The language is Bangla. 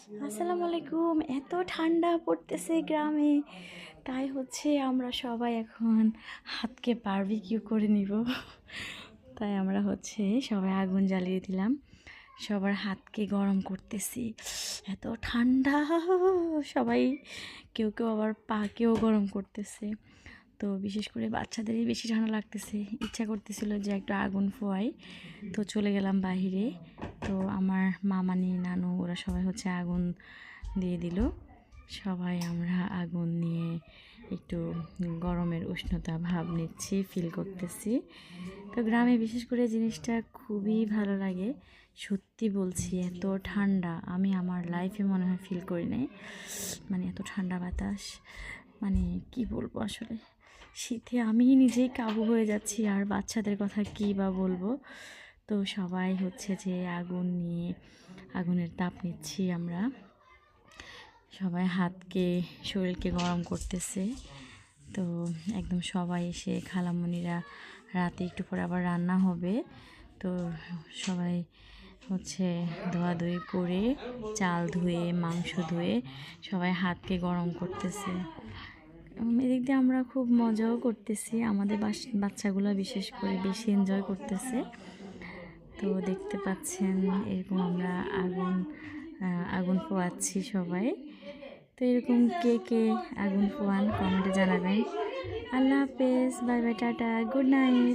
আসসালামু আলাইকুম। এত ঠান্ডা পড়তেছে গ্রামে, তাই হচ্ছে আমরা সবাই এখন হাতকে বারবিকিউ করে নিব। তাই আমরা হচ্ছে সবাই আগুন জ্বালিয়ে দিলাম, সবার হাতকে গরম করতেছি। এত ঠান্ডা, সবাই কেউ কেউ আবার পাকেও গরম করতেছে। তো বিশেষ করে বাচ্চাদেরই বেশি ঠান্ডা লাগতেছে, ইচ্ছা করতেছিল যে একটু আগুন ফোয়াই। তো চলে গেলাম বাহিরে। তো আমার মামানি নানু ওরা সবাই হচ্ছে আগুন দিয়ে দিল। সবাই আমরা আগুন নিয়ে একটু গরমের উষ্ণতা ভাব নিচ্ছি, ফিল করতেছি। তো গ্রামে বিশেষ করে জিনিসটা খুবই ভালো লাগে। সত্যি বলছি, এত ঠান্ডা আমি আমার লাইফে মনে হয় ফিল করি নাই। মানে এত ঠান্ডা বাতাস, মানে কি বলবো আসলে, শীতে আমি নিজেই কাবু হয়ে যাচ্ছি, আর বাচ্চাদের কথা কী বা বলবো। তো সবাই হচ্ছে যে আগুন নিয়ে আগুনের তাপ নিচ্ছি আমরা, সবাই হাতকে শরীরকে গরম করতেছে। তো একদম সবাই এসে খালামণিরা, রাতে একটু পরে আবার রান্না হবে। তো সবাই হচ্ছে ধোয়াধুয়ি করে, চাল ধুয়ে মাংস ধুয়ে সবাই হাতকে গরম করতেছে। এদিক দিয়ে আমরা খুব মজাও করতেছি, আমাদের বাচ্চাগুলো বিশেষ করে বেশি এনজয় করতেছে। তো দেখতে পাচ্ছেন এরকম আমরা আগুন পোয়াচ্ছি সবাই। তো এরকম কে কে আগুন পোয়ান কমেন্টে জানাবেন। আল্লাহ হাফেজ, bye bye, tata, good night.